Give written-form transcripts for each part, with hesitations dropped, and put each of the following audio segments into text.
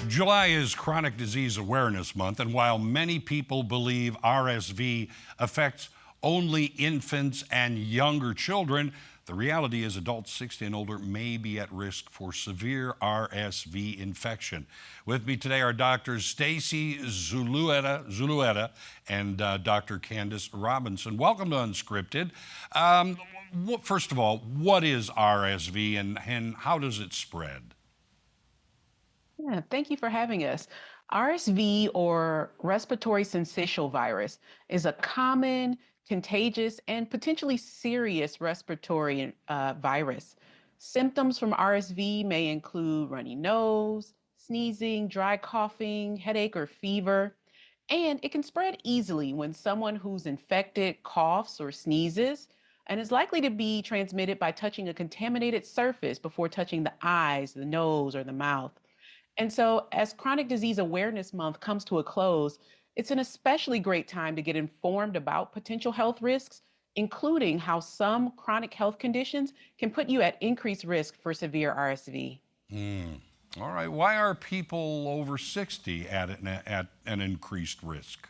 July is Chronic Disease Awareness Month, and while many people believe RSV affects only infants and younger children, the reality is adults 60 and older may be at risk for severe RSV infection. With me today are Drs. Stacy Zulueta and Dr. Candace Robinson. Welcome to Unscripted. First of all, what is RSV and how does it spread? Yeah, thank you for having us. RSV, or respiratory syncytial virus, is a common, contagious, and potentially serious respiratory virus. Symptoms from RSV may include runny nose, sneezing, dry coughing, headache, or fever. And it can spread easily when someone who's infected coughs or sneezes, and is likely to be transmitted by touching a contaminated surface before touching the eyes, the nose, or the mouth. And so, as Chronic Disease Awareness Month comes to a close, it's an especially great time to get informed about potential health risks, including how some chronic health conditions can put you at increased risk for severe RSV. All right. Why are people over 60 at an increased risk?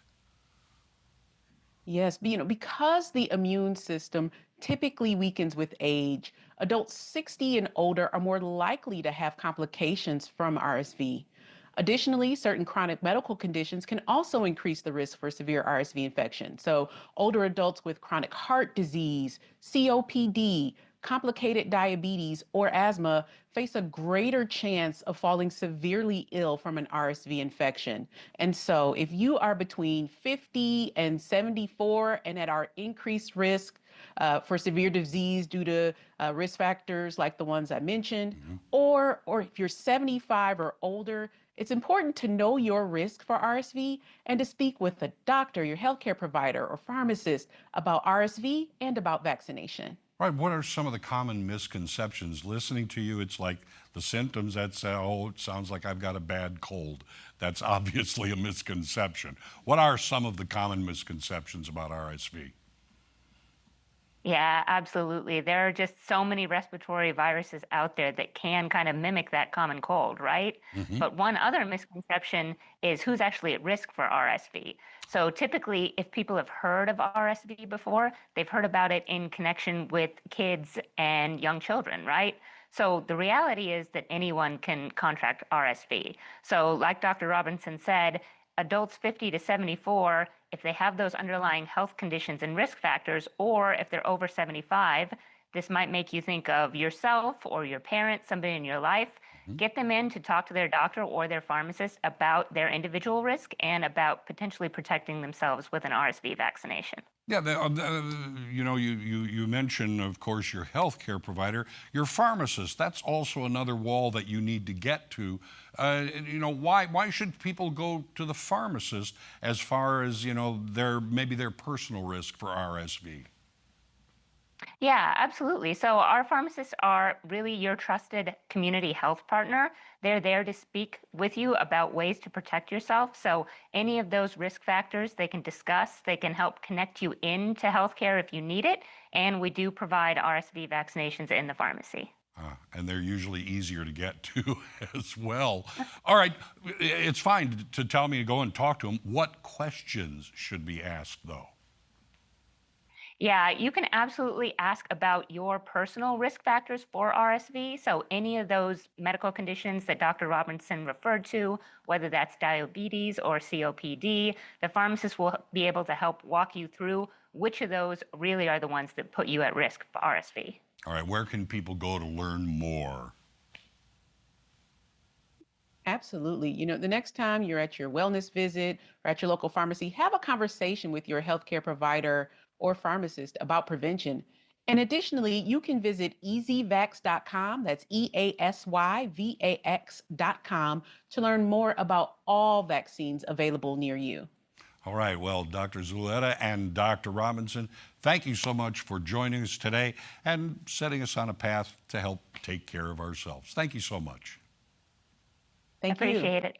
Yes, because the immune system typically weakens with age, adults 60 and older are more likely to have complications from RSV. Additionally, certain chronic medical conditions can also increase the risk for severe RSV infection. So, older adults with chronic heart disease, COPD, complicated diabetes, or asthma face a greater chance of falling severely ill from an RSV infection. And so, if you are between 50 and 74 and at our increased risk for severe disease due to risk factors like the ones I mentioned, or if you're 75 or older, it's important to know your risk for RSV and to speak with a doctor, your healthcare provider, or pharmacist about RSV and about vaccination. Right. What are some of the common misconceptions? Listening to you, it's like the symptoms that say, oh, it sounds like I've got a bad cold. That's obviously a misconception. What are some of the common misconceptions about RSV? Yeah, absolutely. There are just so many respiratory viruses out there that can kind of mimic that common cold, right? Hmm. But one other misconception is who's actually at risk for RSV. So typically, if people have heard of RSV before, they've heard about it in connection with kids and young children, right? So the reality is that anyone can contract RSV. So, like Dr. Robinson said, adults 50 to 74, if they have those underlying health conditions and risk factors, or if they're over 75, this might make you think of yourself or your parents, somebody in your life. Get them in to talk to their doctor or their pharmacist about their individual risk and about potentially protecting themselves with an RSV vaccination. Yeah, you mentioned, of course, your healthcare provider, your pharmacist. That's also another wall that you need to get to. Why should people go to the pharmacist as far as their personal risk for RSV? Yeah, absolutely. So our pharmacists are really your trusted community health partner. They're there to speak with you about ways to protect yourself. So any of those risk factors they can discuss, they can help connect you into healthcare if you need it. And we do provide RSV vaccinations in the pharmacy. And they're usually easier to get to as well. All right, it's fine to tell me to go and talk to them. What questions should be asked, though? Yeah, you can absolutely ask about your personal risk factors for RSV. So, any of those medical conditions that Dr. Robinson referred to, whether that's diabetes or COPD, the pharmacist will be able to help walk you through which of those really are the ones that put you at risk for RSV. All right, where can people go to learn more? Absolutely. The next time you're at your wellness visit or at your local pharmacy, have a conversation with your healthcare provider or pharmacist about prevention. And additionally, you can visit easyvax.com, that's EASYVAX.com, to learn more about all vaccines available near you. All right, well, Dr. Zuleta and Dr. Robinson, thank you so much for joining us today and setting us on a path to help take care of ourselves. Thank you so much. Thank you. Appreciate it.